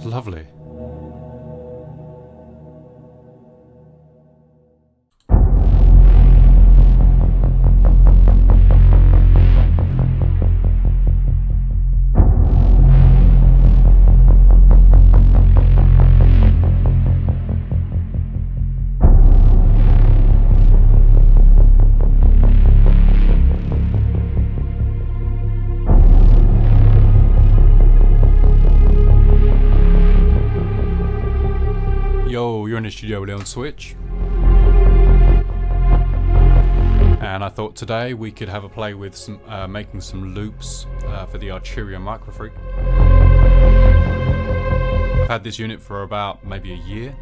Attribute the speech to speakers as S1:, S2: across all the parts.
S1: Lovely. Yo, you're in the studio with Leon Switch, and I thought today we could have a play with some making some loops for the Enquiries MicroFreak. I've had this unit for about maybe a year,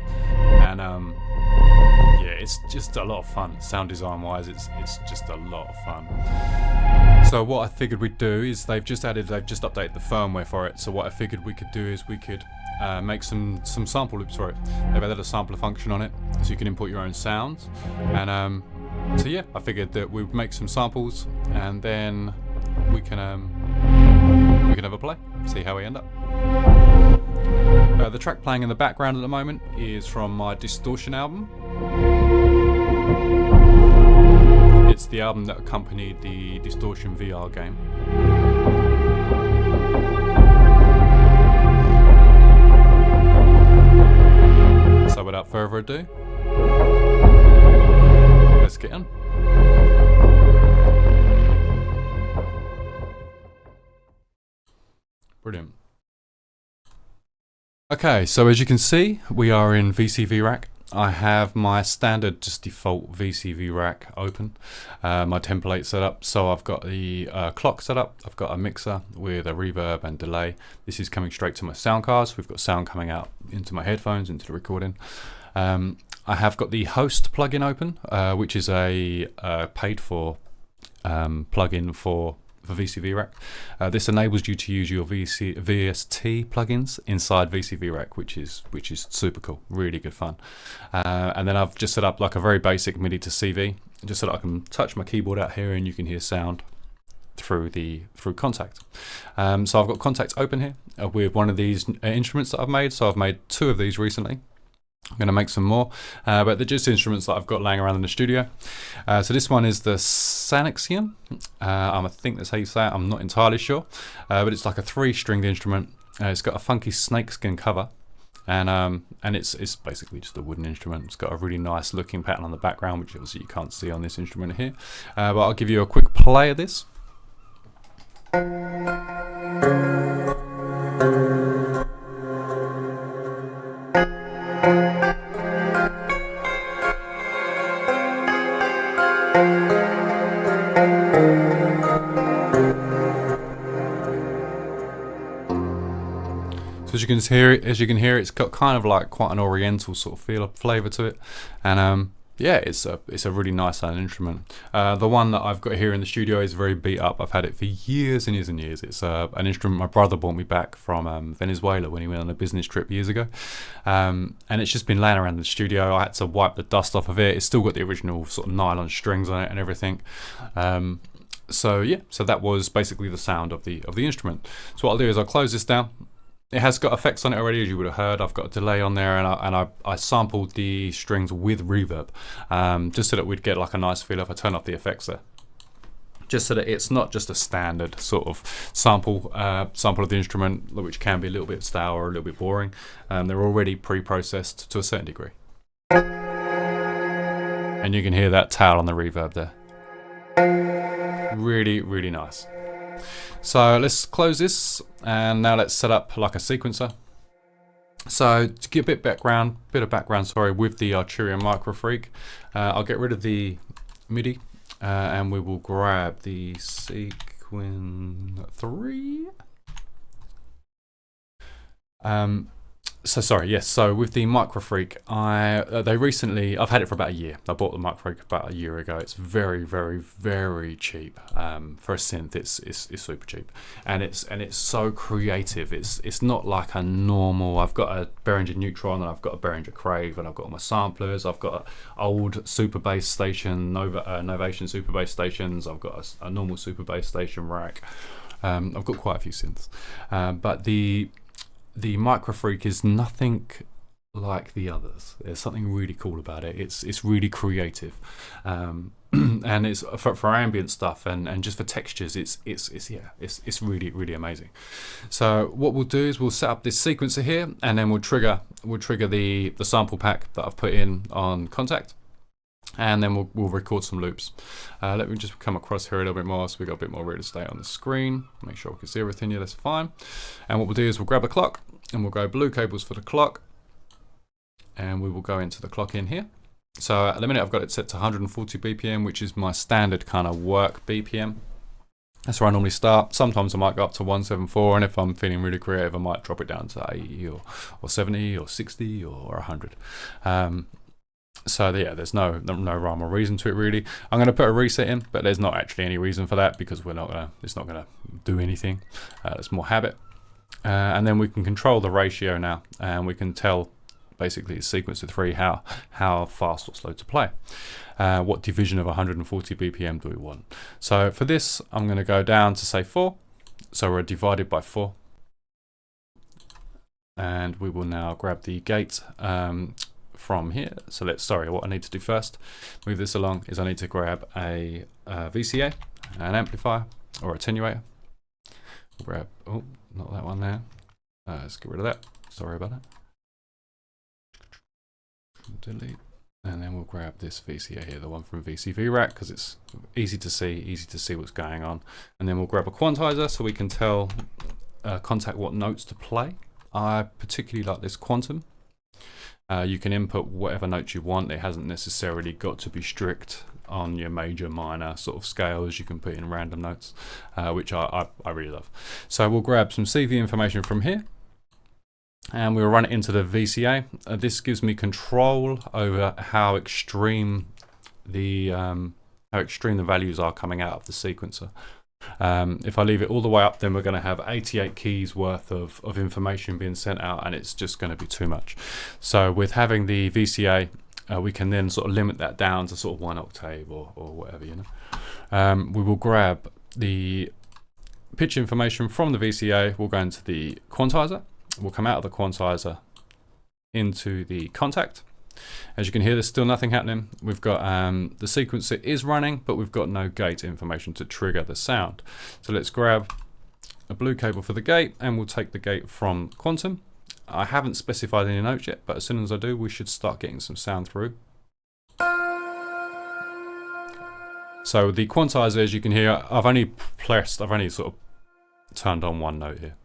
S1: and yeah, it's just a lot of fun. Sound design wise, it's just a lot of fun. So what I figured we'd do is they've just updated the firmware for it. So what I figured we could do is we could make some sample loops for it. They've added a sampler function on it, so you can input your own sounds. And so yeah, I figured that we'd make some samples, and then we can have a play, see how we end up. The track playing in the background at the moment is from my Distortion album. It's the album that accompanied the Distortion VR game. So without further ado, let's get on. Brilliant. Okay, so as you can see, we are in VCV Rack. I have my standard, just default VCV Rack open, my template set up. So I've got the clock set up, I've got a mixer with a reverb and delay. This is coming straight to my sound cards. We've got sound coming out into my headphones, into the recording. I have got the host plugin open, which is a paid for plugin for VCV Rack. This enables you to use your VST plugins inside VCV Rack, which is super cool, really good fun. And then I've just set up like a very basic MIDI to CV, just so that I can touch my keyboard out here and you can hear sound through kontakt. So I've got kontakt open here with one of these instruments that I've made. So I've made 2 of these recently. I'm going to make some more, but they're just instruments that I've got laying around in the studio. So this one is the Sanaxium. I think that's how you say it. I'm not entirely sure, but it's like a 3-stringed instrument. It's got a funky snakeskin cover, and it's basically just a wooden instrument. It's got a really nice looking pattern on the background, which obviously you can't see on this instrument here. But I'll give you a quick play of this. So as you can hear, it's got kind of like quite an oriental sort of flavour to it, and yeah, it's a really nice sounding instrument. The one that I've got here in the studio is very beat up. I've had it for years and years and years. It's an instrument my brother brought me back from Venezuela when he went on a business trip years ago, and it's just been laying around in the studio. I had to wipe the dust off of it. It's still got the original sort of nylon strings on it and everything. So yeah, so that was basically the sound of the instrument. So what I'll do is I'll close this down. It has got effects on it already, as you would have heard. I've got a delay on there, and I sampled the strings with reverb, just so that we'd get like a nice feel if I turn off the effects there. Just so that it's not just a standard sort of sample of the instrument, which can be a little bit stale or a little bit boring. They're already pre-processed to a certain degree. And you can hear that tail on the reverb there. Really, really nice. So let's close this, and now let's set up like a sequencer. So to give a bit of background, with the Enquiries MicroFreak, I'll get rid of the MIDI, and we will grab the sequence 3. So with the MicroFreak, I've had it for about a year. I bought the MicroFreak about a year ago. It's very, very, very cheap. For a synth, it's super cheap, and it's so creative. It's not like a normal. I've got a Behringer Neutron, and I've got a Behringer Crave, and I've got all my samplers. I've got old super bass station, Novation super bass stations. I've got a normal super bass station rack. I've got quite a few synths, but the MicroFreak is nothing like the others. There's something really cool about it. It's really creative, and it's for ambient stuff and just for textures. It's really amazing. So what we'll do is we'll set up this sequencer here, and then we'll trigger the sample pack that I've put in on Kontakt, and then we'll record some loops. Let me just come across here a little bit more so we got a bit more real estate on the screen. Make sure we can see everything. Yeah, that's fine. And what we'll do is we'll grab a clock and we'll go blue cables for the clock. And we will go into the clock in here. So at the minute I've got it set to 140 BPM, which is my standard kind of work BPM. That's where I normally start. Sometimes I might go up to 174, and if I'm feeling really creative, I might drop it down to 80 or 70 or 60 or 100. So yeah, there's no rhyme or reason to it really. I'm going to put a reset in, but there's not actually any reason for that because it's not going to do anything. It's more habit. And then we can control the ratio now, and we can tell basically the sequence of 3 how fast or slow to play. What division of 140 BPM do we want? So for this, I'm going to go down to say 4. So we're divided by 4. And we will now grab the gate from here. So what I need to do first, move this along, is I need to grab a VCA, an amplifier or attenuator. Grab, oh, not that one there. Let's get rid of that. Sorry about that. Delete, and then we'll grab this VCA here, the one from VCV Rack, because it's easy to see what's going on. And then we'll grab a quantizer so we can tell Kontakt what notes to play. I particularly like this quantum. You can input whatever notes you want. It hasn't necessarily got to be strict on your major minor sort of scales. You can put in random notes, which I really love. So we'll grab some CV information from here, and we'll run it into the VCA. This gives me control over how extreme the values are coming out of the sequencer. If I leave it all the way up, then we're going to have 88 keys worth of information being sent out, and it's just going to be too much. So with having the VCA, we can then sort of limit that down to sort of 1 octave or whatever, you know. We will grab the pitch information from the VCA. We'll go into the quantizer. We'll come out of the quantizer into the Kontakt. As you can hear, there's still nothing happening. We've got the sequencer is running, but we've got no gate information to trigger the sound. So let's grab a blue cable for the gate, and we'll take the gate from Quantum. I haven't specified any notes yet, but as soon as I do, we should start getting some sound through. So the quantizer, as you can hear, I've only sort of turned on one note here.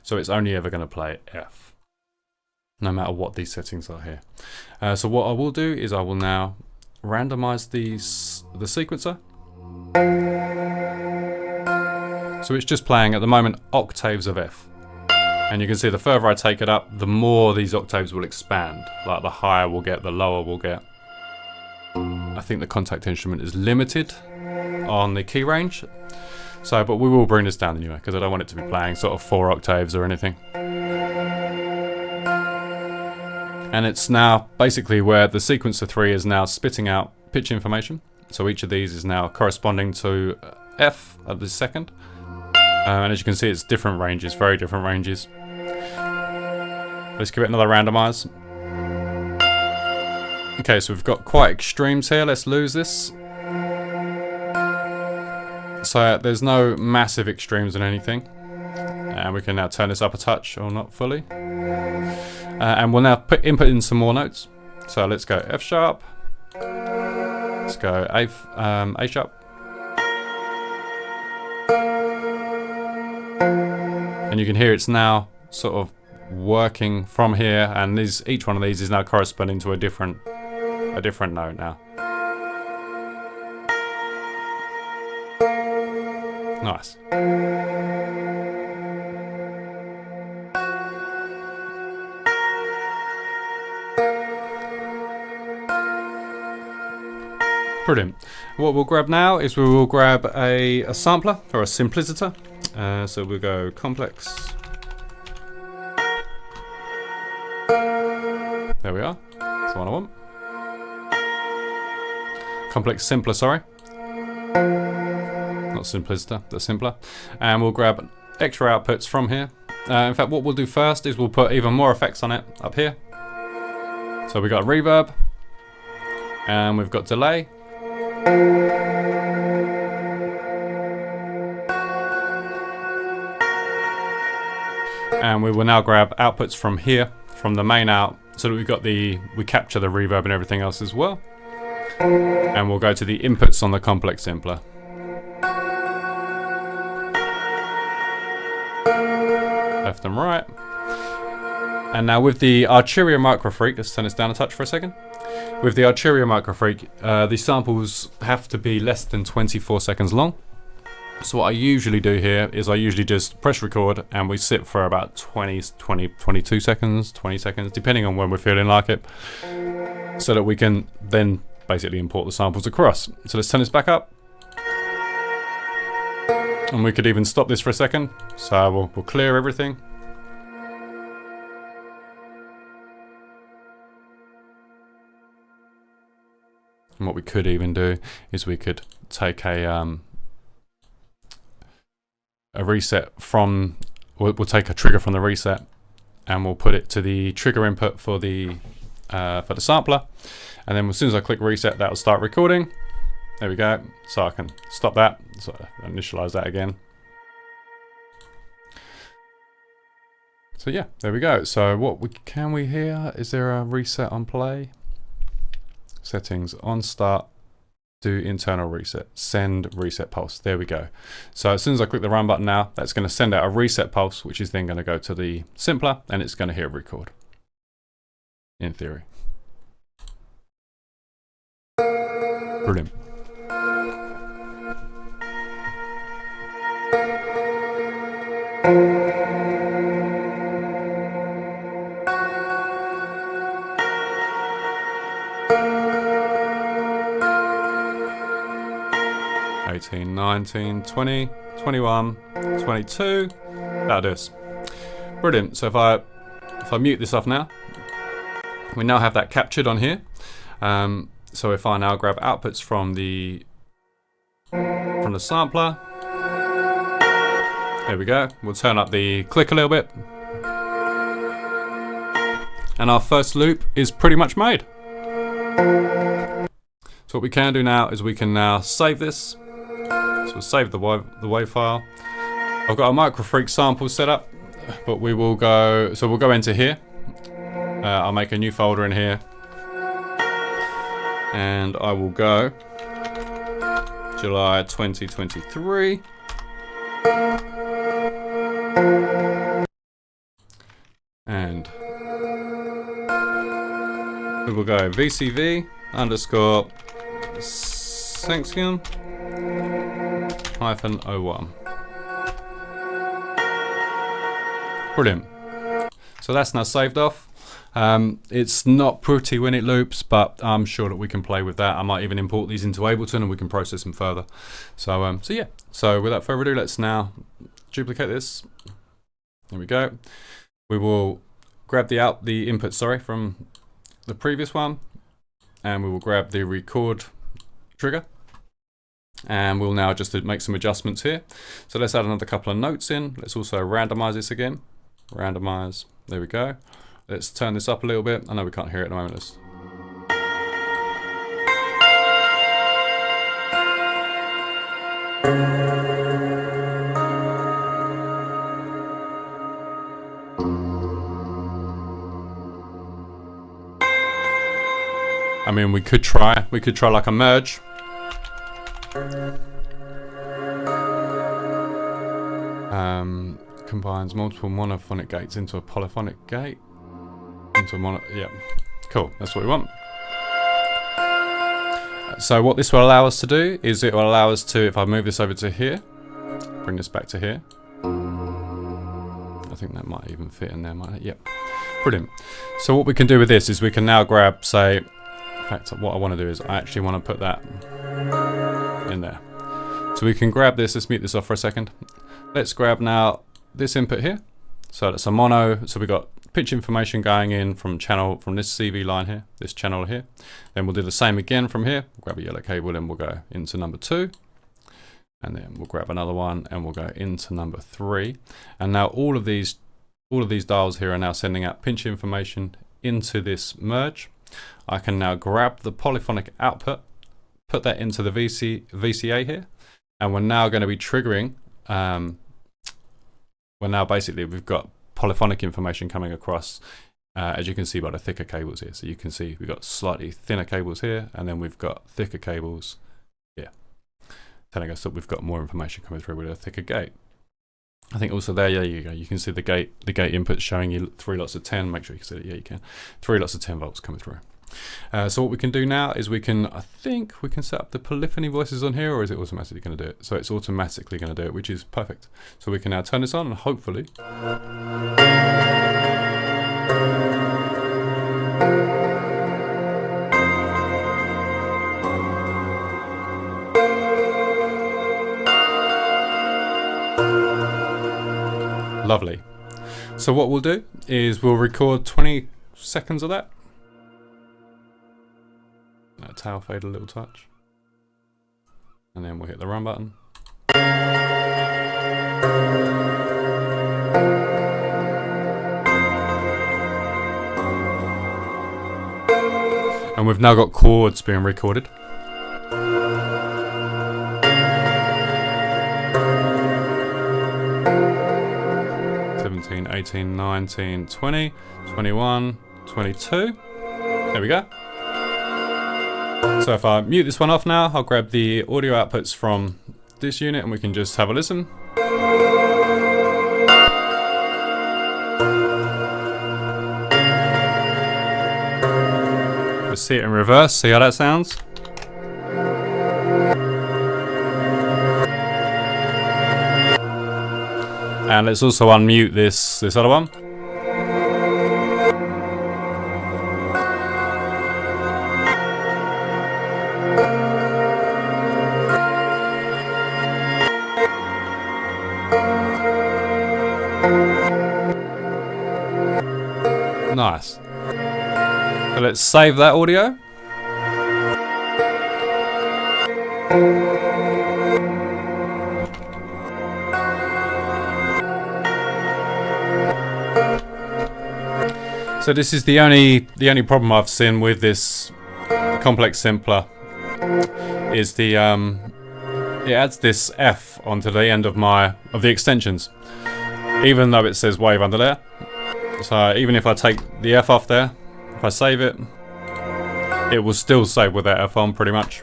S1: So it's only ever going to play F, no matter what these settings are here. So what I will do is I will now randomize the sequencer. So it's just playing at the moment octaves of F. And you can see the further I take it up, the more these octaves will expand. Like the higher we'll get, the lower we'll get. I think the Kontakt instrument is limited on the key range. So, but we will bring this down anyway, because I don't want it to be playing sort of 4 octaves or anything. And it's now basically where the sequencer 3 is now spitting out pitch information. So each of these is now corresponding to F at the second. And as you can see, it's different ranges, very different ranges. Let's give it another randomize. Okay, so we've got quite extremes here. Let's lose this. So there's no massive extremes in anything. And we can now turn this up a touch, or not fully. And we'll now input in some more notes. So let's go F sharp. Let's go A sharp. And you can hear it's now sort of working from here, and each one of these is now corresponding to a different note now. Nice. Brilliant. What we'll grab now is we will grab a sampler or a simpliciter. So we'll go complex. There we are. That's the one I want. Complex simpler, sorry. Not simpliciter, the simpler. And we'll grab extra outputs from here. In fact, what we'll do first is we'll put even more effects on it up here. So we got reverb, and we've got delay. And we will now grab outputs from here, from the main out, so that we've got we capture the reverb and everything else as well. And we'll go to the inputs on the complex sampler. Left and right. And now with the Arturia MicroFreak, let's turn this down a touch for a second. With the Arturia MicroFreak, the samples have to be less than 24 seconds long. So what I usually do here is I usually just press record and we sit for about 22 seconds, 20 seconds, depending on when we're feeling like it, so that we can then basically import the samples across. So let's turn this back up. And we could even stop this for a second. So we'll clear everything. And what we could even do is we could take a reset from, we'll take a trigger from the reset and we'll put it to the trigger input for the sampler. And then as soon as I click reset, that will start recording. There we go. So I can stop that. So initialize that again. So yeah, there we go. So can we hear? Is there a reset on play? Settings on start. Do internal reset, send reset pulse. There we go. So as soon as I click the run button now, that's going to send out a reset pulse, which is then going to go to the sampler and it's going to hit record. In theory. Brilliant. $18, $19, $20, $21, $22. That'll do us. Brilliant. So if I mute this off now, we now have that captured on here. So if I now grab outputs from the sampler, there we go. We'll turn up the click a little bit, and our first loop is pretty much made. So what we can do now is we can now save this. So we'll save the WAV file. I've got a MicroFreak sample set up, but we'll go into here. I'll make a new folder in here, and I will go July 2023. And we will go VCV _ Sanction -01. Brilliant. So that's now saved off. It's not pretty when it loops, but I'm sure that we can play with that. I might even import these into Ableton and we can process them further. So yeah. So without further ado, let's now duplicate this. There we go. We will grab the input, from the previous one, and we will grab the record trigger, and we'll now just make some adjustments here. So let's add another couple of notes in. Let's also randomize this again. Randomize. There we go. Let's turn this up a little bit. I know we can't hear it at the moment. I mean, we could try like a merge. Combines multiple monophonic gates into a polyphonic gate. Yeah, cool, that's what we want. So what this will allow us to do is it will allow us to, if I move this over to here, bring this back to here. I think that might even fit in there, mightn't it? Yep, brilliant. So what we can do with this is we can now grab, say, in fact, what I want to do is I actually want to put that in there. So we can grab this, let's mute this off for a second. Let's grab now this input here. So that's a mono, so we got pitch information going in from this CV line here, this channel here. Then we'll do the same again from here. Grab a yellow cable and we'll go into number 2. And then we'll grab another one and we'll go into number 3. And now all of these all of these dials here are now sending out pinch information into this merge. I can now grab the polyphonic output, put that into the VCA here, and we're now going to be triggering, we've got polyphonic information coming across, as you can see by the thicker cables here. So you can see we've got slightly thinner cables here, and then we've got thicker cables here, telling us that we've got more information coming through with a thicker gate. I think also there you go. You can see the gate input showing you 3 lots of 10. Make sure you can see it. Yeah, you can. 3 lots of 10 volts coming through. So what we can do now is I think we can set up the polyphony voices on here, or is it automatically going to do it? So it's automatically going to do it, which is perfect. So we can now turn this on and hopefully. Lovely. So what we'll do is we'll record 20 seconds of that. That tail fade a little touch. And then we'll hit the run button. And we've now got chords being recorded. 17, 18, 19, 20, 21, 22. There we go. So if I mute this one off now, I'll grab the audio outputs from this unit and we can just have a listen. Let's see it in reverse, see how that sounds. And let's also unmute this other one. Nice. So let's save that audio. So this is the only problem I've seen with this complex sampler is it adds this F onto the end of the extensions, even though it says wave under there. So even if I take the F off there, if I save it, it will still save with that F on pretty much.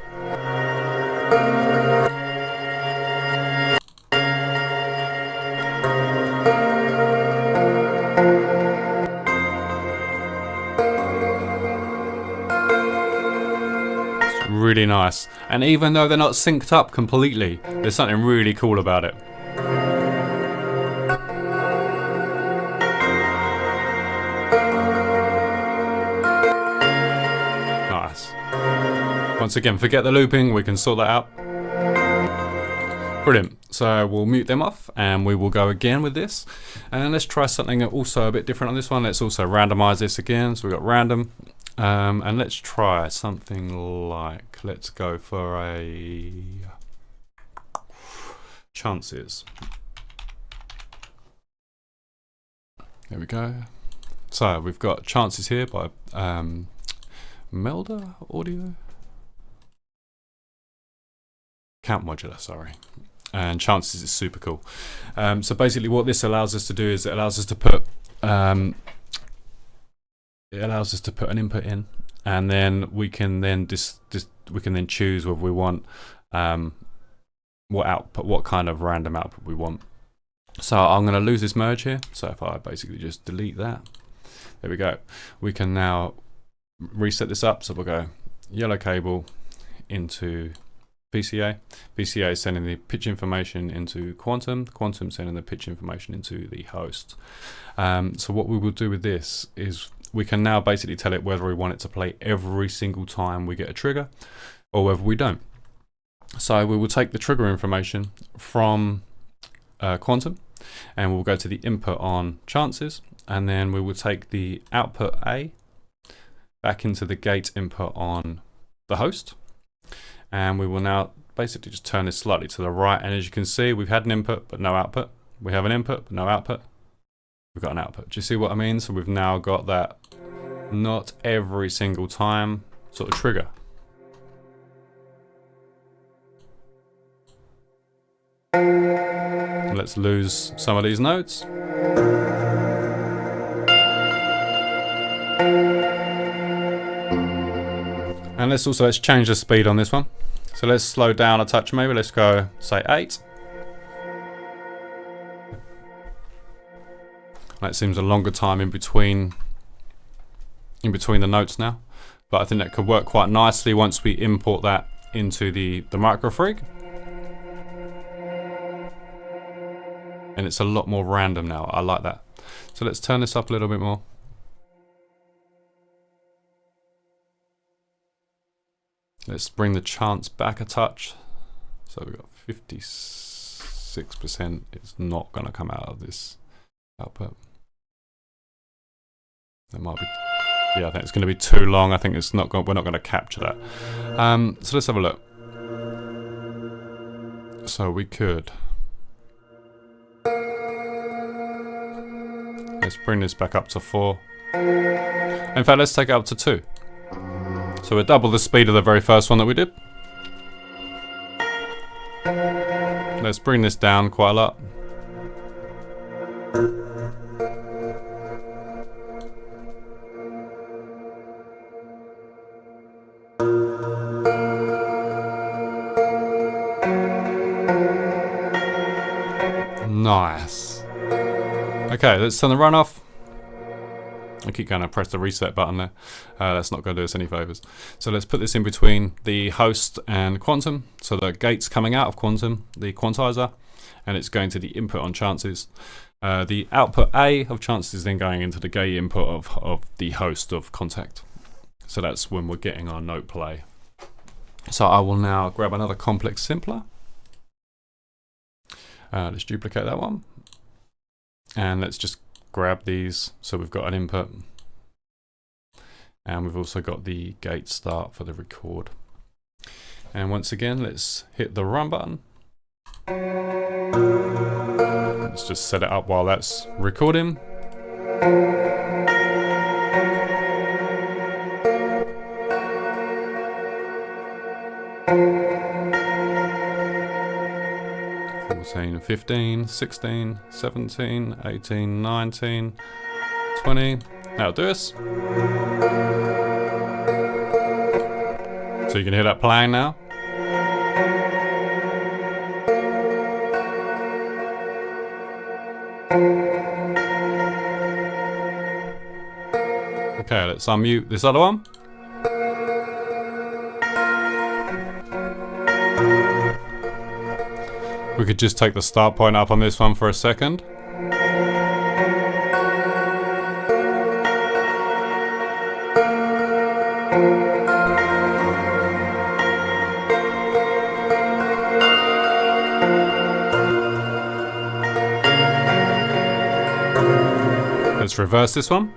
S1: Really nice. And even though they're not synced up completely, there's something really cool about it. Nice. Once again, forget the looping, we can sort that out. Brilliant. So we'll mute them off and we will go again with this. And let's try something also a bit different on this one. Let's also randomize this again. So we've got random. And let's try something like, let's go for a chances. There we go. So we've got chances here by Melda Audio. Count modular, sorry. And chances is super cool. So basically what this allows us to do is it allows us to put an input in, and then we can then choose whether we want what kind of random output we want. So I'm going to lose this merge here. So if I basically just delete that, there we go. We can now reset this up. So we'll go yellow cable into VCA. VCA is sending the pitch information into Quantum. Quantum sending the pitch information into the host. So what we will do with this is we can now basically tell it whether we want it to play every single time we get a trigger or whether we don't. So we will take the trigger information from Quantum and we'll go to the input on chances, and then we will take the output A back into the gate input on the host, and we will now basically just turn this slightly to the right, and as you can see we've had an input but no output, we have an input but no output, we've got an output. Do you see what I mean? So we've now got that not every single time sort of trigger. Let's lose some of these notes. And let's change the speed on this one. So let's slow down a touch maybe. Let's go say 8. That seems a longer time in between the notes now. But I think that could work quite nicely once we import that into the MicroFreak. And it's a lot more random now. I like that. So let's turn this up a little bit more. Let's bring the chance back a touch. So we've got 56%. It's not going to come out of this output. That might be. Yeah, I think it's going to be too long. I think it's not. We're not going to capture that. So let's have a look. So we could. Let's bring this back up to 4. In fact, let's take it up to 2. So we'll double the speed of the very first one that we did. Let's bring this down quite a lot. Nice. Okay, let's turn the run off. I keep going to press the reset button there. That's not going to do us any favors. So let's put this in between the host and quantum. So the gate's coming out of quantum, the quantizer, and it's going to the input on chances. The output A of chances is then going into the gate input of the host of kontakt. So that's when we're getting our note play. So I will now grab another complex simpler. Let's duplicate that one. And let's just grab these. So we've got an input. And we've also got the gate start for the record. And once again, let's hit the run button. Let's just set it up while that's recording. 15, 16, 17, 18, 19, 20. That'll do us. So you can hear that playing now. Okay, let's unmute this other one. We could just take the start point up on this one for a second. Let's reverse this one.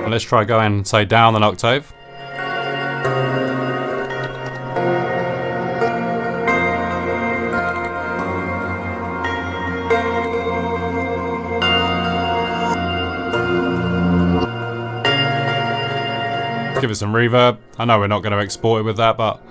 S1: And let's try going and say down an octave. Give it some reverb. I know we're not going to export it with that, but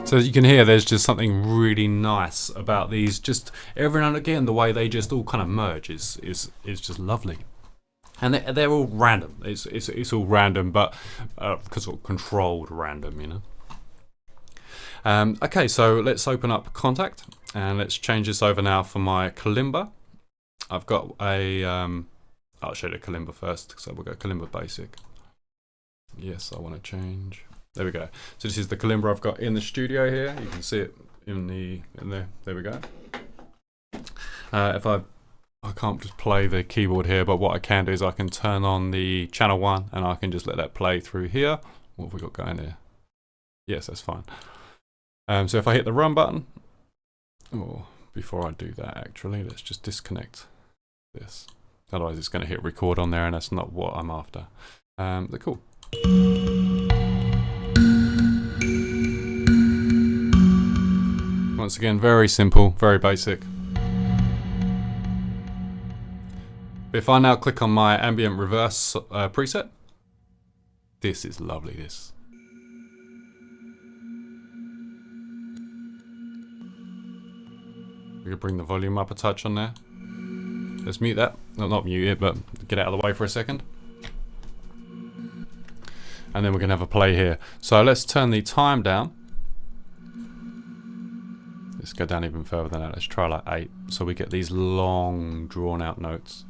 S1: so as you can hear, there's just something really nice about these. Just every now and again, the way they just all kind of merge is just lovely. And they're all random. It's all random, but because of controlled random, you know. Okay, so let's open up kontakt and let's change this over now for my kalimba. I've got a. I'll show you the kalimba first. So we'll go kalimba basic. Yes, I want to change. There we go. So this is the kalimba I've got in the studio here. You can see it in there. There we go. If I I can't just play the keyboard here, but what I can do is I can turn on the channel 1 and I can just let that play through here. What have we got going here? Yes, that's fine. So if I hit the run button, or before I do that actually, let's just disconnect this. Otherwise it's going to hit record on there and that's not what I'm after. They're cool. Once again, very simple, very basic. If I now click on my ambient reverse preset, this is lovely, this. We could bring the volume up a touch on there. Let's mute that. No, not mute it, but get out of the way for a second. And then we're going to have a play here. So let's turn the time down. Let's go down even further than that. Let's try like 8. So we get these long, drawn out notes.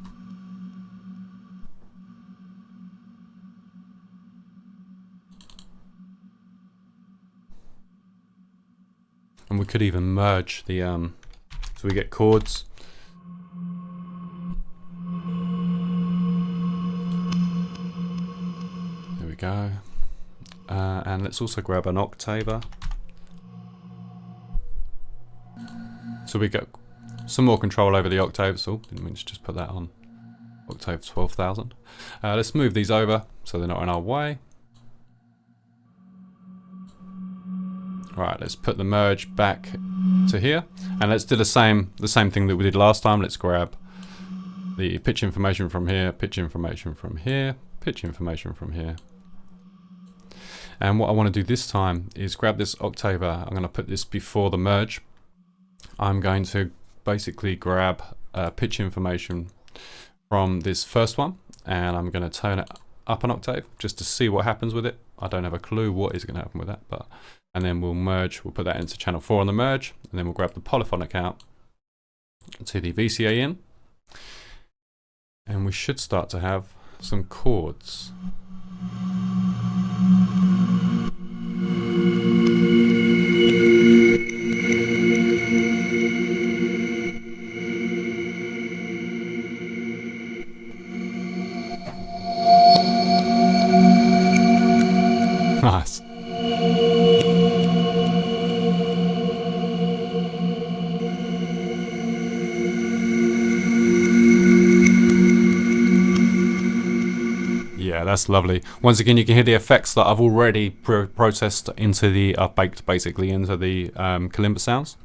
S1: And we could even merge the, so we get chords. There we go. And let's also grab an octaver. So we get some more control over the octaves. So didn't mean to just put that on. Octave 12,000. Let's move these over so they're not in our way. Right, let's put the merge back to here, and let's do the same thing that we did last time. Let's grab the pitch information from here, pitch information from here, pitch information from here. And what I want to do this time is grab this octaver. I'm going to put this before the merge. I'm going to basically grab pitch information from this first one, and I'm going to turn it up an octave just to see what happens with it. I don't have a clue what is going to happen with that, but and then we'll merge, we'll put that into channel 4 on the merge, and then we'll grab the polyphonic out to the VCA in, and we should start to have some chords. Nice. Yeah, that's lovely. Once again, you can hear the effects that I've already processed into the, I've baked basically into the kalimba sounds.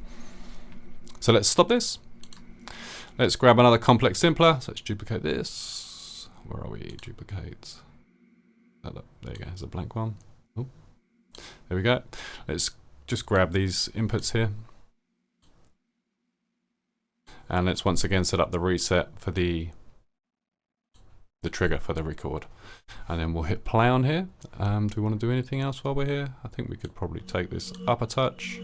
S1: So let's stop this. Let's grab another complex simpler. So let's duplicate this. Where are we? Duplicate. Oh, look, there you go. There's a blank one. Oh, there we go. Let's just grab these inputs here. And let's once again set up the reset for the trigger for the record. And then we'll hit play on here. Do we want to do anything else while we're here? I think we could probably take this up a touch.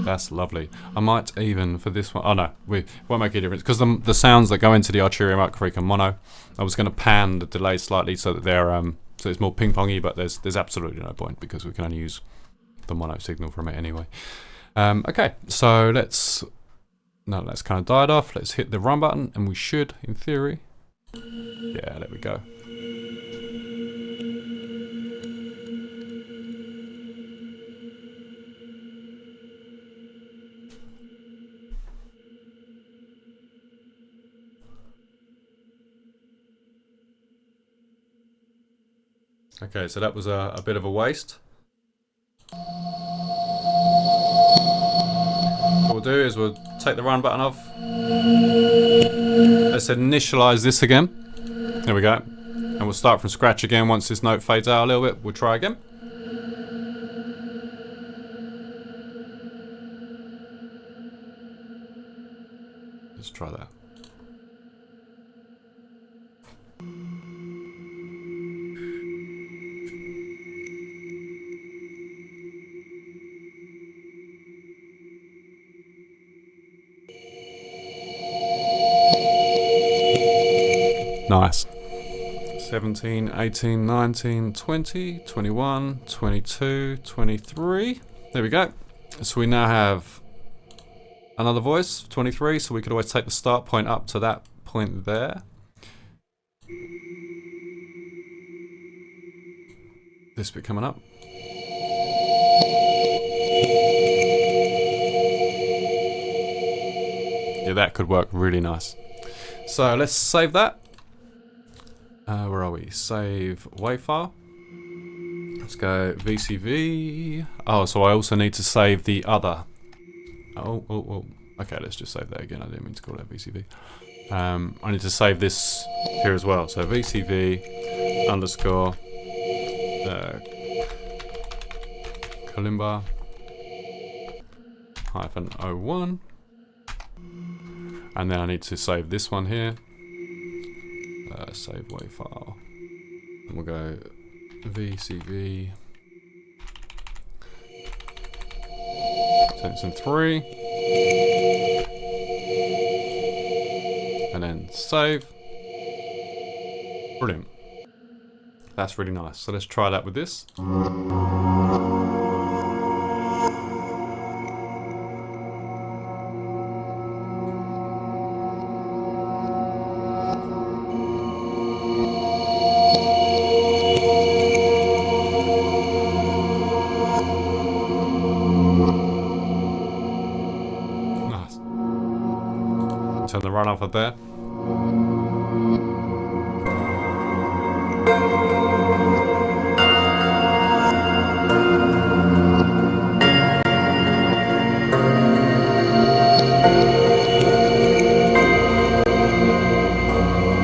S1: That's lovely. I might even, for this one, oh no, we won't make a difference because the sounds that go into the Arturia MicroFreak are mono. I was going to pan the delay slightly so that they're so it's more ping-pongy, but there's absolutely no point because we can only use the mono signal from it anyway. Okay, so let's kind of die it off. Let's hit the run button, and we should, in theory, yeah, there we go. Okay, so that was a bit of a waste. What we'll do is we'll take the run button off. Let's initialize this again. There we go. And we'll start from scratch again once this note fades out a little bit. We'll try again. Let's try that. Nice. Let's 17, 18, 19, 20, 21, 22, 23. There we go. So we now have another voice, 23, so we could always take the start point up to that point there. This bit coming up. Yeah, that could work really nice. So let's save that. Where are we? Save WAV file. Let's go VCV. Oh, so I also need to save the other. Oh. Okay, let's just save that again. I didn't mean to call that VCV. I need to save this here as well. So VCV underscore Kalimba -01. And then I need to save this one here. Save WAV file. And we'll go VCV. So it's in 3. And then save. Brilliant. That's really nice. So let's try that with this. Nice. Turn the run off a bit.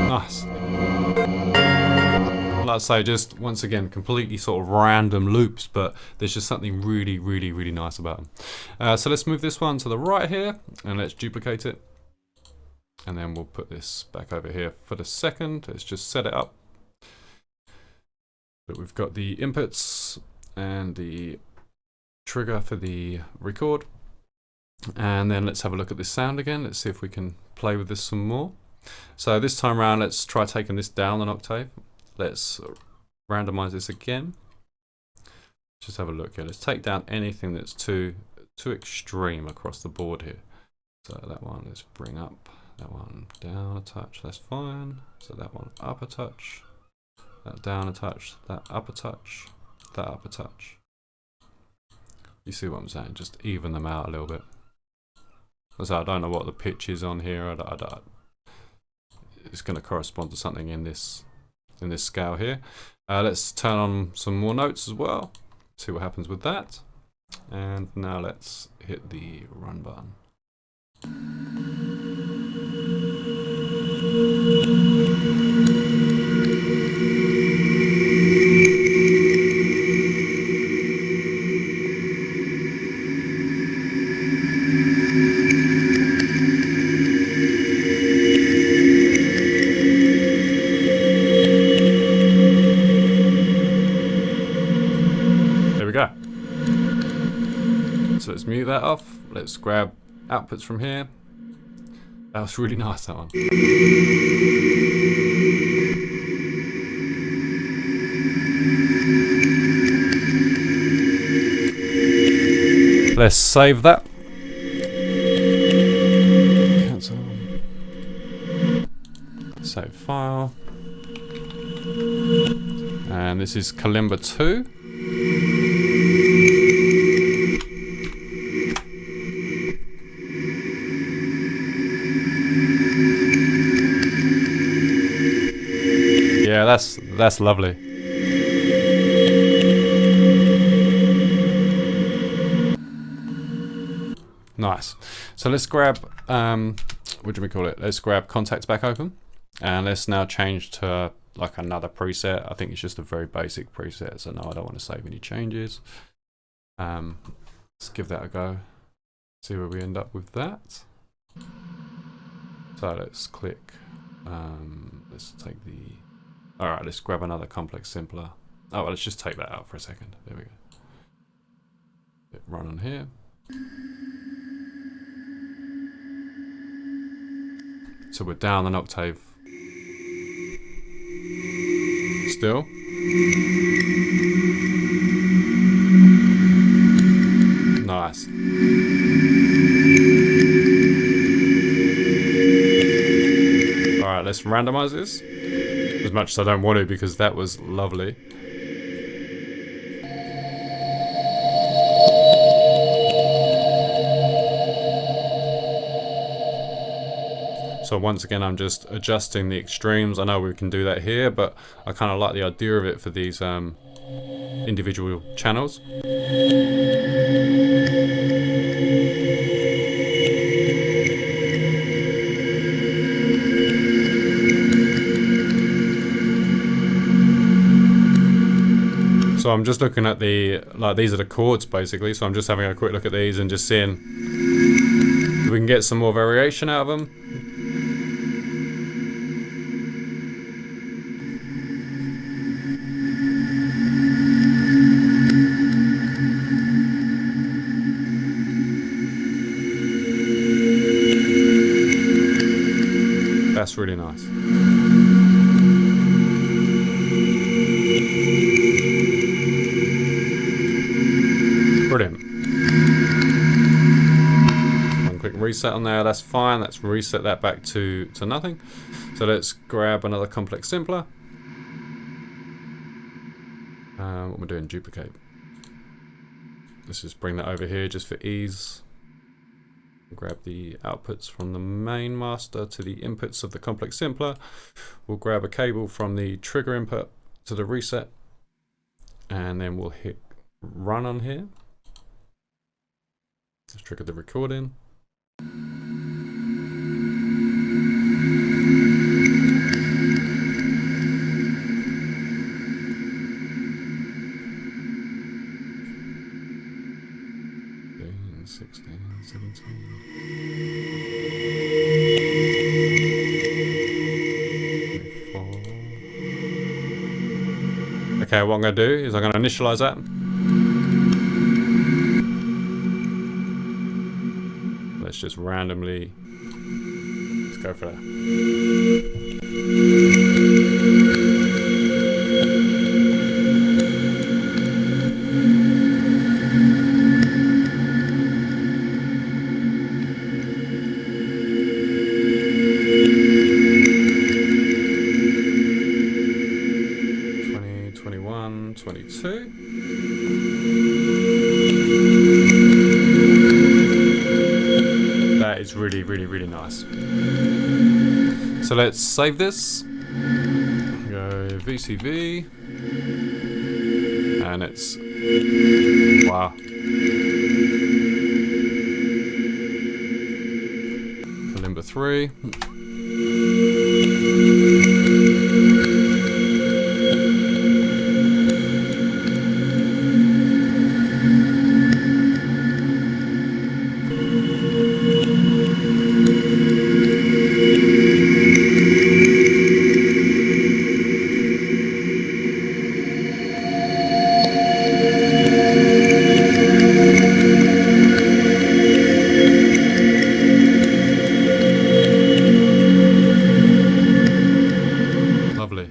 S1: Nice. Like I say, just once again, completely sort of random loops, but there's just something really, really, really nice about them. So let's move this one to the right here, and let's duplicate it. And then we'll put this back over here for the second. Let's just set it up. But we've got the inputs and the trigger for the record. And then let's have a look at this sound again. Let's see if we can play with this some more. So this time around, let's try taking this down an octave. Let's randomize this again. Just have a look here. Let's take down anything that's too extreme across the board here. So that one, let's bring up. That one down a touch, that's fine. So that one up a touch. That down a touch, that up a touch, that up a touch. You see what I'm saying? Just even them out a little bit. So I don't know what the pitch is on here. It's going to correspond to something in this scale here. Let's turn on some more notes as well. See what happens with that. And now let's hit the run button. There we go. So let's mute that off. Let's grab outputs from here. That was really nice, that one. Let's save that. Cancel. Save file. And this is Kalimba 2. Yeah, that's lovely. Nice. So let's grab what do we call it? Let's grab Kontakt back open, and let's now change to like another preset. I think it's just a very basic preset, so no, I don't want to save any changes. Let's give that a go. See where we end up with that. So let's click. Let's take the. All right, let's grab another complex simpler. Oh, well, let's just take that out for a second. There we go. Hit run on here. So we're down an octave. still. Nice. Alright, let's randomize this. As much as I don't want to, because that was lovely. So once again, I'm just adjusting the extremes. I know we can do that here, but I kind of like the idea of it for these individual channels. So I'm just looking at the, like, these are the chords basically. So I'm just having a quick look at these and just seeing if we can get some more variation out of them. That's really nice. Brilliant. One quick reset on there, that's fine. Let's reset that back to nothing. So let's grab another complex simpler. What we're doing, duplicate. Let's just bring that over here just for ease. Grab the outputs from the main master to the inputs of the complex simpler. We'll grab a cable from the trigger input to the reset, and then we'll hit run on here. Let's trigger the recording. Fifteen, 16, 17. Okay, what I'm going to do is I'm going to initialize that. Let's just randomly, let's go for that. That is really, really, really nice. So let's save this. Go VCV. And it's, wow. Kalimba 3. Lovely.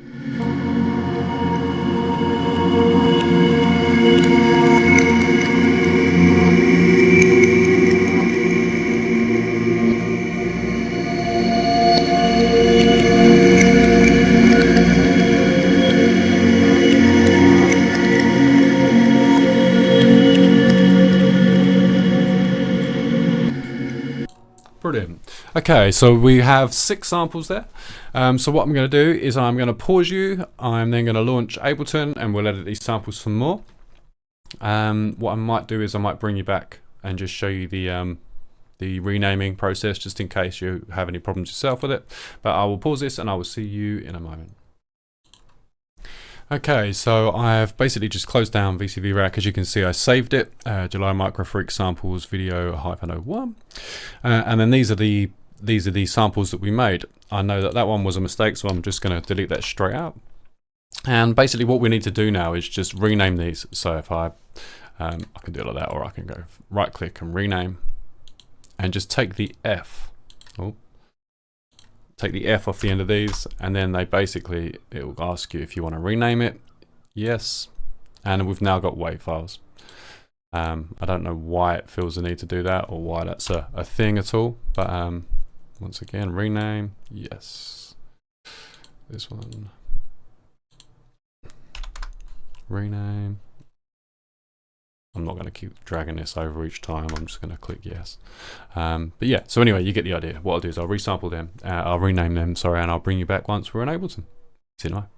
S1: Brilliant. Okay, so we have 6 samples there. So what I'm going to do is I'm going to pause you. I'm then going to launch Ableton and we'll edit these samples some more. What I might do is I might bring you back and just show you the renaming process, just in case you have any problems yourself with it. But I will pause this and I will see you in a moment. Okay, so I've basically just closed down VCV Rack. As you can see, I saved it, July MicroFreak samples video -01, and then these are the samples that we made. I know that one was a mistake, so I'm just going to delete that straight out. And basically, what we need to do now is just rename these. So if I can do it like that, or I can go right click and rename, and just take the F. Oh, take the F off the end of these, and then it will ask you if you want to rename it. Yes, and we've now got WAV files. I don't know why it feels the need to do that, or why that's a thing at all, but once again, rename, yes. This one, rename. I'm not going to keep dragging this over each time, I'm just going to click yes. But yeah, so anyway, you get the idea. What I'll do is I'll resample them, I'll rename them, sorry, and I'll bring you back once we're in Ableton. See you now.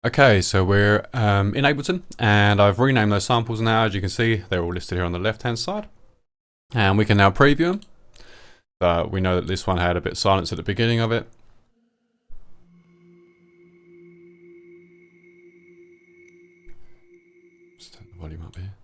S1: Okay, so we're in Ableton, and I've renamed those samples now. As you can see, they're all listed here on the left-hand side. And we can now preview them. We know that this one had a bit of silence at the beginning of it. Just turn the volume up here.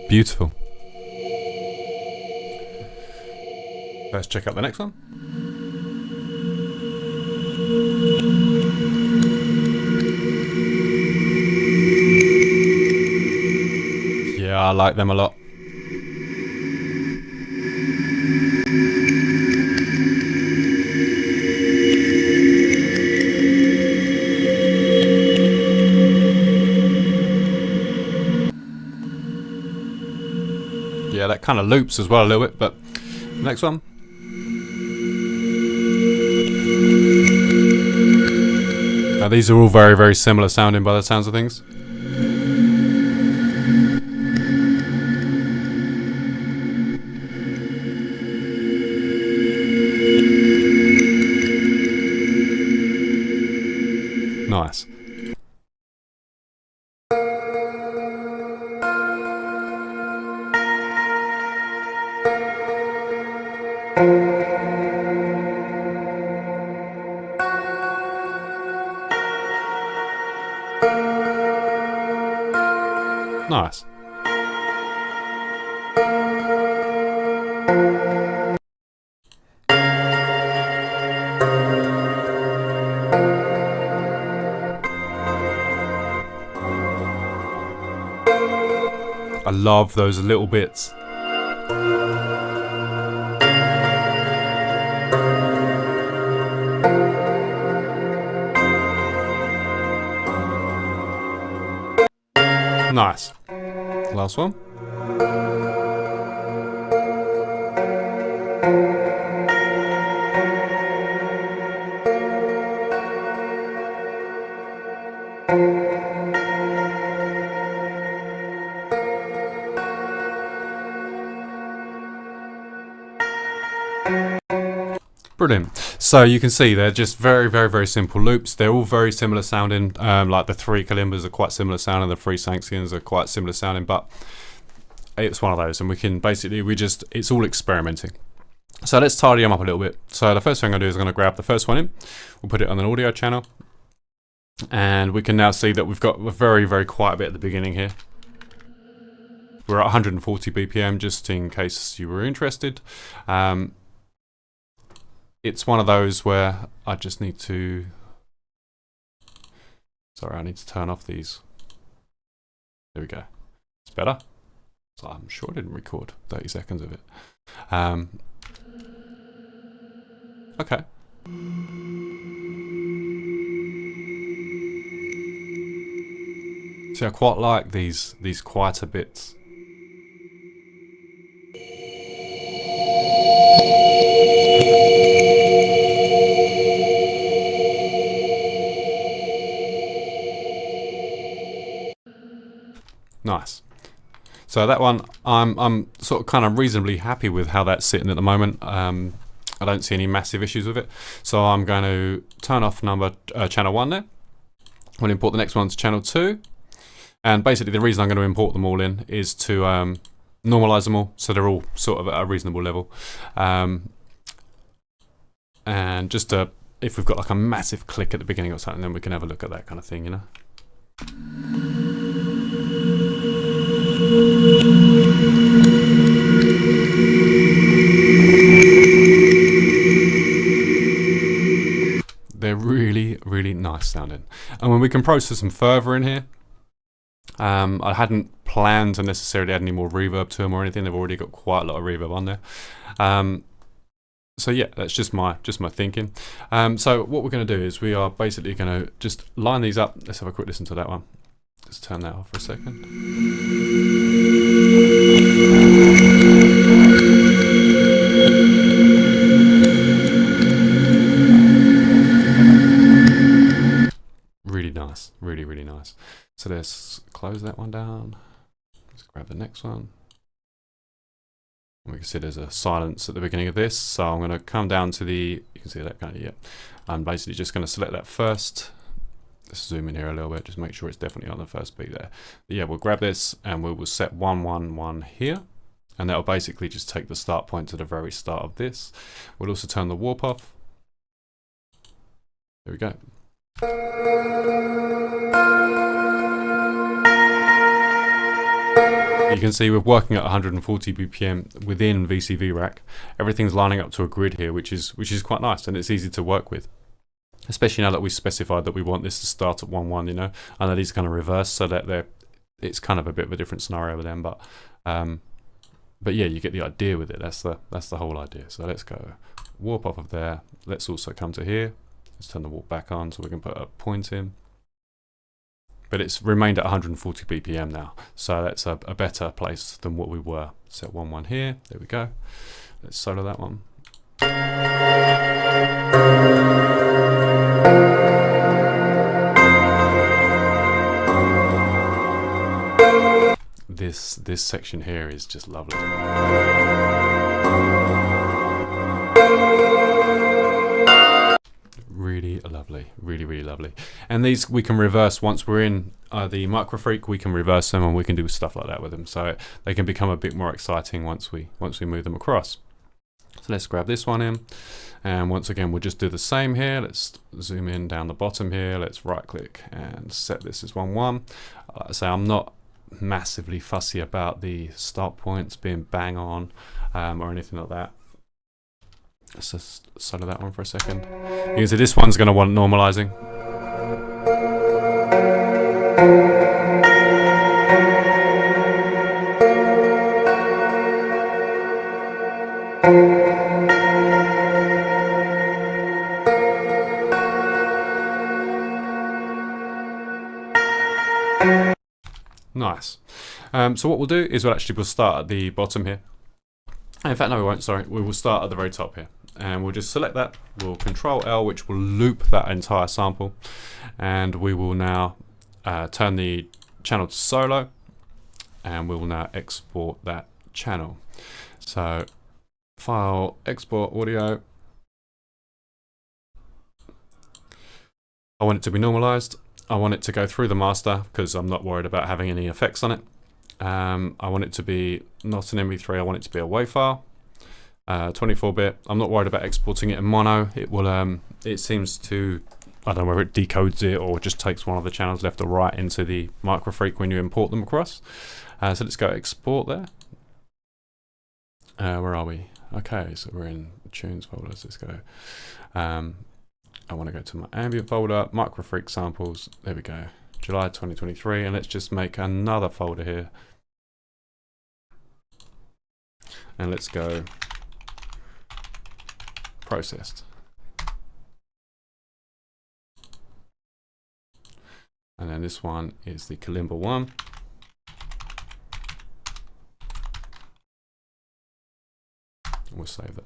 S1: Beautiful. Let's check out the next one. Yeah, I like them a lot. Yeah, that kind of loops as well a little bit, but next one. Now these are all very, very similar sounding by the sounds of things. Nice. Nice. I love those little bits. Nice. Last one. Brilliant. So you can see they're just very, very, very simple loops. They're all very similar sounding. Like the 3 kalimbas are quite similar sounding, the 3 Sanctions are quite similar sounding, but it's one of those, and we can basically, it's all experimenting. So let's tidy them up a little bit. So the first thing I'm going to do is I'm going to grab the first one in. We'll put it on an audio channel. And we can now see that we've got a very, very quiet bit at the beginning here. We're at 140 BPM, just in case you were interested. It's one of those where I just need to... Sorry, I need to turn off these. There we go. It's better. So I'm sure I didn't record 30 seconds of it. Okay. See, I quite like these quieter bits. Nice. So that one, I'm sort of kind of reasonably happy with how that's sitting at the moment. I don't see any massive issues with it. So I'm going to turn off channel 1 there. We'll import the next one to channel 2. And basically the reason I'm going to import them all in is to normalize them all so they're all sort of at a reasonable level. And just if we've got like a massive click at the beginning or something, then we can have a look at that kind of thing, you know. They're really, really nice sounding. And when we can process them further in here, I hadn't planned to necessarily add any more reverb to them or anything. They've already got quite a lot of reverb on there. So yeah, that's just my thinking. So what we're going to do is we are basically going to just line these up. Let's have a quick listen to that one. Let's turn that off for a second. Really nice, really, really nice. So let's close that one down. Let's grab the next one. And we can see there's a silence at the beginning of this. So I'm going to come down to the, you can see that kind of, yeah. I'm basically just going to select that first. Let's zoom in here a little bit, just make sure it's definitely on the first beat there. But yeah, we'll grab this and we will set 111 here. And that'll basically just take the start point to the very start of this. We'll also turn the warp off. There we go. You can see we're working at 140 BPM within VCV Rack. Everything's lining up to a grid here, which is quite nice, and it's easy to work with. Especially now that we specified that we want this to start at 1-1, you know, and that these kind of reverse, so that it's kind of a bit of a different scenario with them. But yeah, you get the idea with it. That's the whole idea. So let's go warp off of there. Let's also come to here. Let's turn the warp back on so we can put a point in. But it's remained at 140 BPM now, so that's a better place than what we were. Set 1-1 here. There we go. Let's solo that one. This section here is just lovely. Really lovely, really lovely. And these we can reverse once we're in the MicroFreak. We can reverse them and we can do stuff like that with them, so they can become a bit more exciting once we move them across. So let's grab this one in, and once again we'll just do the same here. Let's zoom in down the bottom here. Let's right click and set this as 1-1. Like I say, I'm not massively fussy about the start points being bang on or anything like that. Let's just solo that one for a second. You can see this one's going to want normalizing. Nice. So what we'll do is we'll start at the bottom here. In fact, no, we won't. Sorry, we will start at the very top here, and we'll just select that. We'll Control L, which will loop that entire sample, and we will now turn the channel to solo, and we will now export that channel. So, file, export audio. I want it to be normalized. I want it to go through the master because I'm not worried about having any effects on it. I want it to be not an MP3, I want it to be a WAV file, 24-bit. I'm not worried about exporting it in mono. It will, it seems to, I don't know whether it decodes it or just takes one of the channels left or right into the MicroFreak when you import them across. So let's go export there. Where are we? Okay, so we're in tunes folders. Let's go. I want to go to my ambient folder, MicroFreak samples. There we go. July 2023, and let's just make another folder here. And let's go processed. And then this one is the Kalimba one. And we'll save that.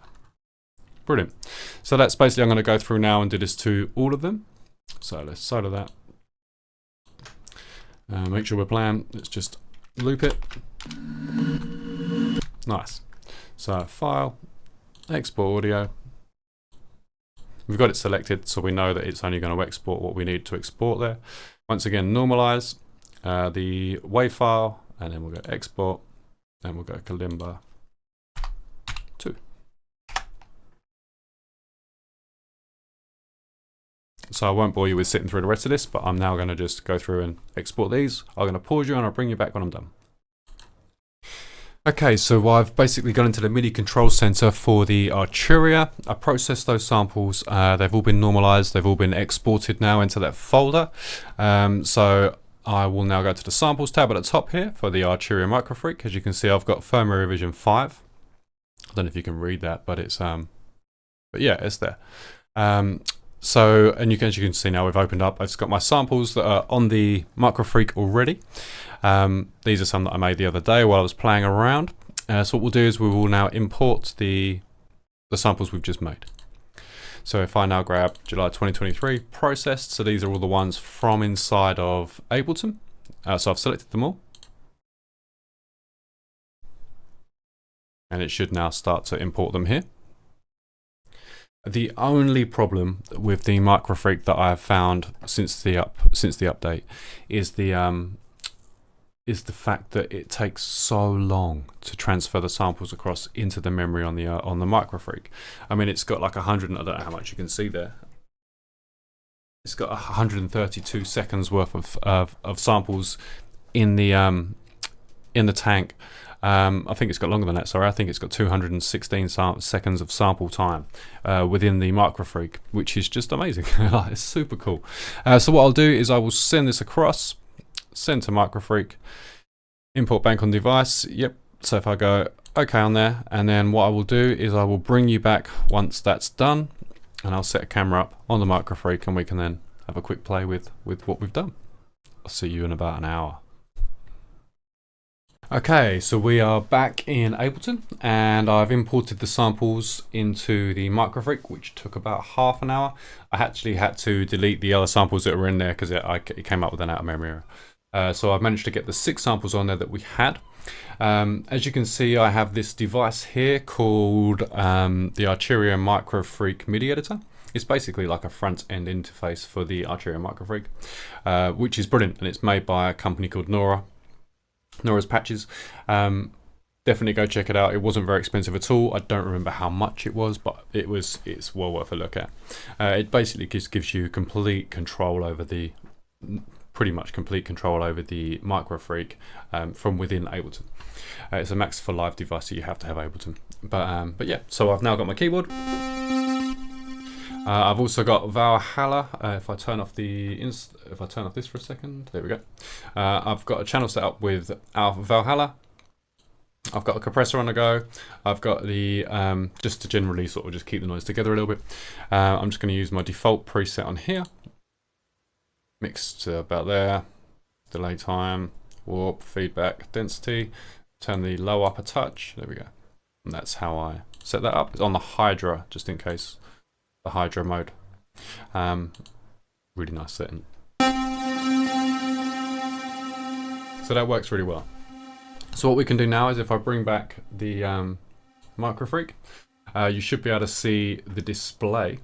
S1: Brilliant. So that's basically, I'm going to go through now and do this to all of them. So let's solo that. Make sure we're playing. Let's just loop it. Nice. So file, export audio. We've got it selected, so we know that it's only going to export what we need to export there. Once again, normalize the WAV file, and then we'll go export, and we'll go Kalimba 2. So I won't bore you with sitting through the rest of this, but I'm now going to just go through and export these. I'm going to pause you and I'll bring you back when I'm done. Okay, so I've basically gone into the MIDI control center for the Arturia. I processed those samples. They've all been normalized. They've all been exported now into that folder. So I will now go to the samples tab at the top here for the Arturia MicroFreak. As you can see, I've got firmware revision 5. I don't know if you can read that, but it's but yeah, it's there. So, and as you can see now, we've opened up. I've got my samples that are on the MicroFreak already. These are some that I made the other day while I was playing around. So what we'll do is we will now import the samples we've just made. So if I now grab July 2023 processed, so these are all the ones from inside of Ableton. So I've selected them all. And it should now start to import them here. The only problem with the MicroFreak that I have found since the update is the fact that it takes so long to transfer the samples across into the memory on the MicroFreak. I mean, it's got like 100. I don't know how much you can see there. It's got 132 seconds worth of samples in the tank. I think it's got longer than that, sorry. I think it's got 216 seconds of sample time within the MicroFreak, which is just amazing. It's super cool. So what I'll do is I will send this across, send to MicroFreak, import bank on device. Yep. So if I go OK on there, and then what I will do is I will bring you back once that's done, and I'll set a camera up on the MicroFreak, and we can then have a quick play with what we've done. I'll see you in about an hour. Okay, so we are back in Ableton, and I've imported the samples into the MicroFreak, which took about half an hour. I actually had to delete the other samples that were in there because it came up with an out of memory error. So I've managed to get the 6 samples on there that we had. As you can see, I have this device here called the Arturia MicroFreak MIDI editor. It's basically like a front-end interface for the Arturia MicroFreak, which is brilliant, and it's made by a company called Nora's Patches. Definitely go check it out. It wasn't very expensive at all. I don't remember how much it was, but it's well worth a look at. It basically just gives you complete control over pretty much complete control over the MicroFreak from within Ableton. It's a Max for Live device, so you have to have Ableton. But yeah, so I've now got my keyboard. I've also got Valhalla. If I turn off this for a second, there we go. I've got a channel set up with Valhalla. I've got a compressor on the go. I've got the just to generally sort of just keep the noise together a little bit. I'm just going to use my default preset on here. Mix to about there. Delay time, warp, feedback, density. Turn the low up a touch. There we go. And that's how I set that up. It's on the Hydra, just in case. The Hydra mode. Really nice setting. So that works really well. So what we can do now is if I bring back the MicroFreak, you should be able to see the display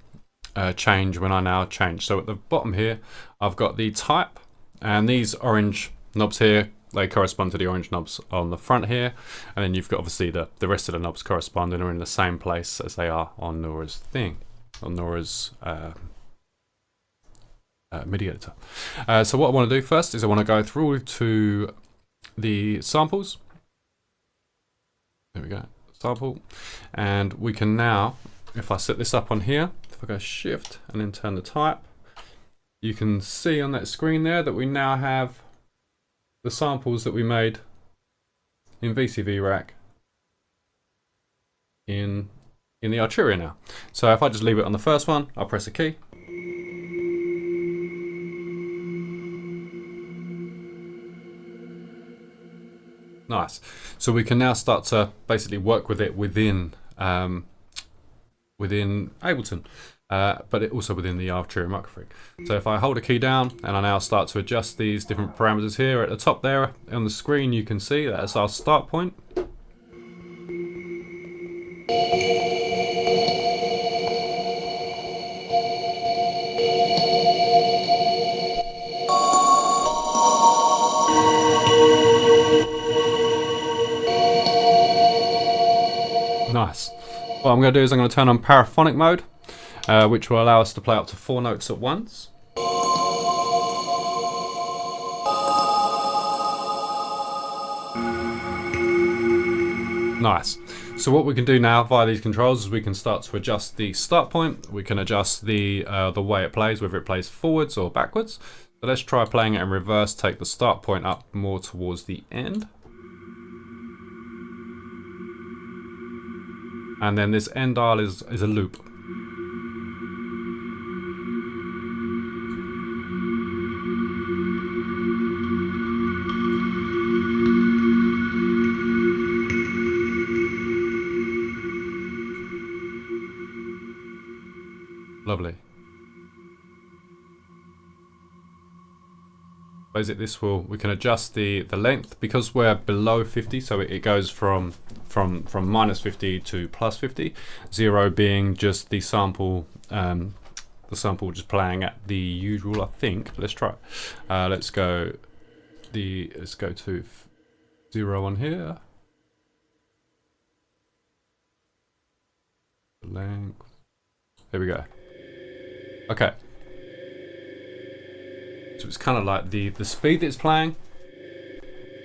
S1: change when I now change. So at the bottom here, I've got the type, and these orange knobs here, they correspond to the orange knobs on the front here, and then you've got obviously the rest of the knobs corresponding are in the same place as they are on Nora's thing. On Nora's MIDI editor. So what I want to do first is I want to go through to the samples. There we go, sample. And we can now, if I set this up on here, if I go shift and then turn the type, you can see on that screen there that we now have the samples that we made in VCV Rack in the Arturia now. So if I just leave it on the first one, I'll press a key. Nice. So we can now start to basically work with it within Ableton, but also within the Arturia MicroFreak. So if I hold a key down and I now start to adjust these different parameters here at the top there on the screen, you can see that's our start point. Nice. What I'm going to do is I'm going to turn on paraphonic mode, which will allow us to play up to 4 notes at once. Nice. So what we can do now via these controls is we can start to adjust the start point. We can adjust the way it plays, whether it plays forwards or backwards. So let's try playing it in reverse, take the start point up more towards the end. And then this end dial is a loop. Lovely. Basic, this we can adjust the length because we're below 50, so it goes from minus 50 to plus 50. 0 being just the sample just playing at the usual, I think. Let's try. Let's go to 0 on here. Length. There we go. Okay. So it's kind of like the speed that it's playing,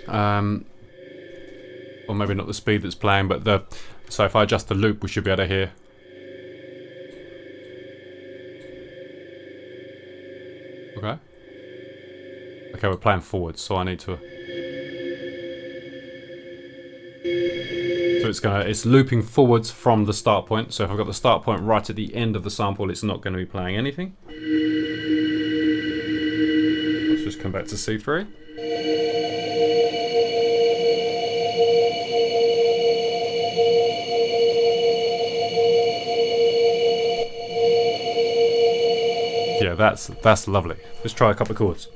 S1: or maybe not the speed that's playing, but so if I adjust the loop, we should be able to hear. Okay. Okay, we're playing forwards, so I need to. So it's looping forwards from the start point. So if I've got the start point right at the end of the sample, it's not going to be playing anything. Let's just come back to C3. Yeah, that's lovely. Let's try a couple of chords.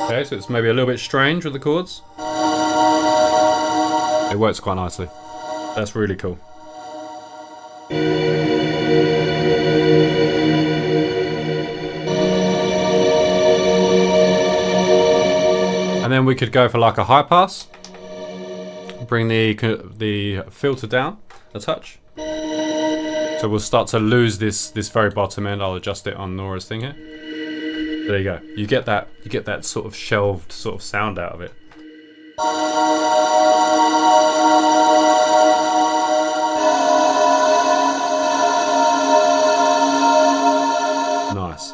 S1: Okay, so it's maybe a little bit strange with the chords. It works quite nicely. That's really cool. And then we could go for like a high pass. Bring the filter down a touch. So we'll start to lose this very bottom end. I'll adjust it on Nora's thing here. There you go. You get that sort of shelved sort of sound out of it. Nice.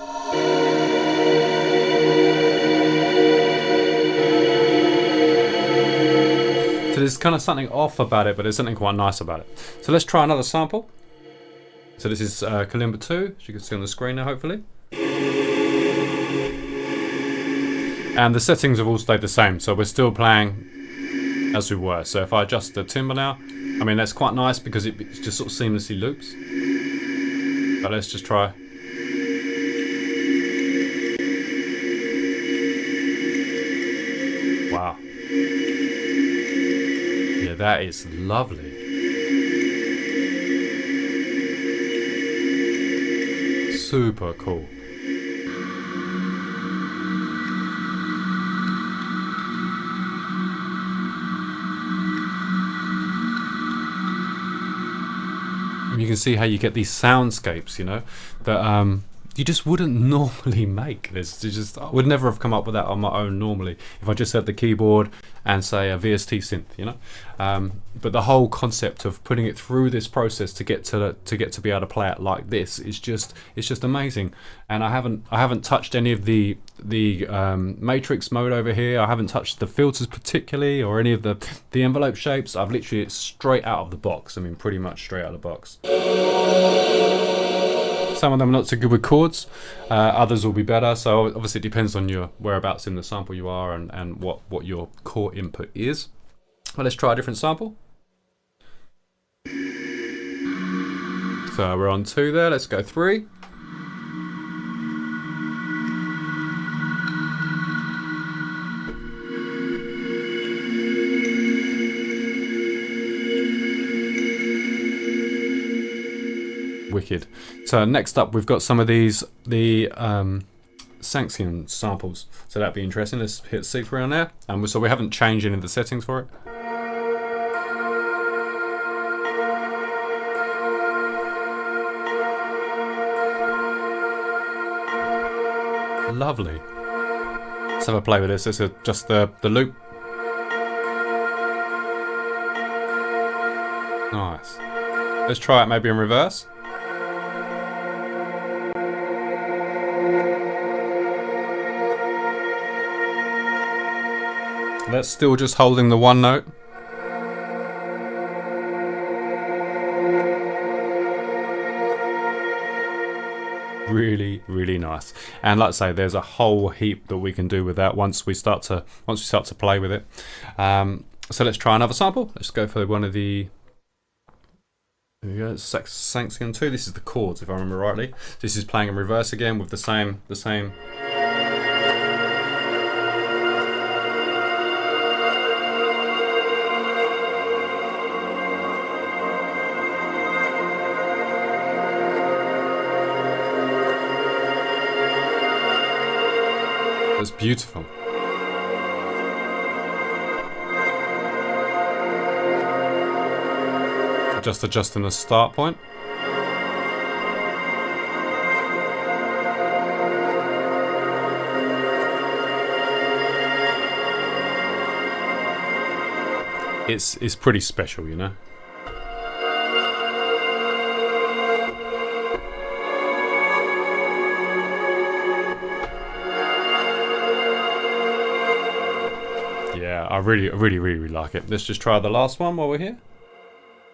S1: So there's kind of something off about it, but there's something quite nice about it. So let's try another sample. So this is Kalimba 2, as you can see on the screen now, hopefully. And the settings have all stayed the same, so we're still playing as we were. So if I adjust the timbre now, I mean, that's quite nice because it just sort of seamlessly loops. But let's just try. Wow. Yeah, that is lovely. Super cool. You can see how you get these soundscapes, you know, that you just wouldn't normally make. I would never have come up with that on my own normally if I just had the keyboard and say a VST synth, you know. But the whole concept of putting it through this process to get to be able to play it like this is just amazing. And I haven't touched any of the matrix mode over here. I haven't touched the filters particularly or any of the envelope shapes. I've literally it's straight out of the box. I mean, pretty much straight out of the box. Some of them are not so good with chords, others will be better, so obviously it depends on your whereabouts in the sample you are and what your core input is. Well, let's try a different sample. So we're on 2 there, let's go 3. Wicked. So next up we've got some of the Sanction samples. So that'd be interesting. Let's hit C3 on there. So we haven't changed any of the settings for it. Lovely. Let's have a play with this. This is just the loop. Nice. Let's try it maybe in reverse. That's still just holding the one note. Really, really nice. And like I say, there's a whole heap that we can do with that once we start to play with it. So let's try another sample. Let's go for one of the. There we go. Sanction 2. This is the chords, if I remember rightly. This is playing in reverse again with the same. It's beautiful. Just adjusting the start point. It's pretty special, you know. Yeah, I really like it. Let's just try the last one while we're here.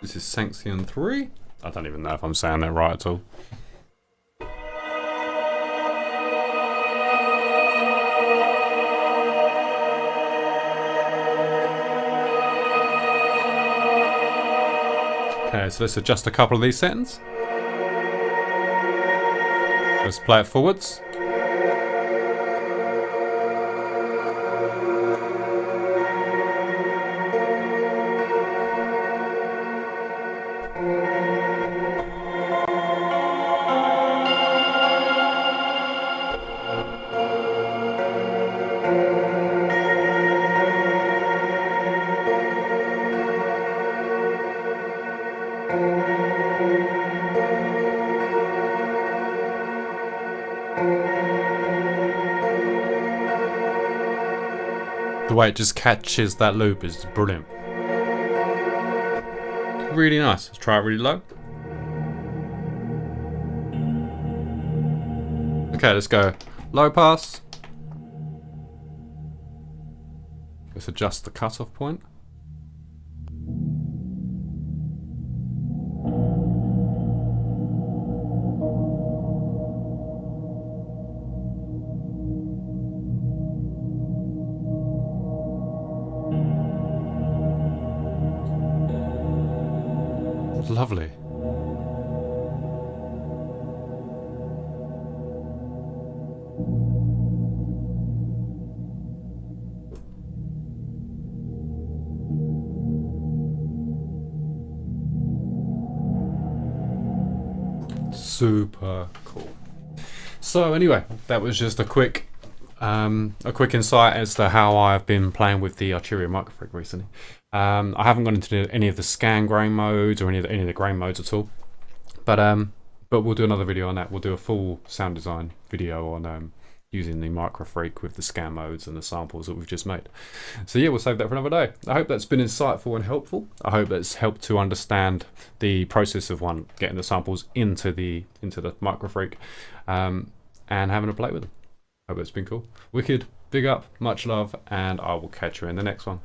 S1: This is Sanction 3. I don't even know if I'm saying that right at all. Okay, so let's adjust a couple of these settings. Let's play it forwards. The way it just catches that loop is brilliant. Really nice. Let's try it really low. Okay, let's go low pass. Let's adjust the cutoff point. Lovely. Super cool. So anyway, that was just a quick insight as to how I've been playing with the Arturia MicroFreak recently. I haven't gone into any of the scan grain modes or any of the grain modes at all, but we'll do another video on that. We'll do a full sound design video on using the MicroFreak with the scan modes and the samples that we've just made. So yeah, we'll save that for another day. I hope that's been insightful and helpful. I hope that's helped to understand the process of getting the samples into the MicroFreak and having a play with them. Hope it's been cool. Wicked, big up, much love, and I will catch you in the next one.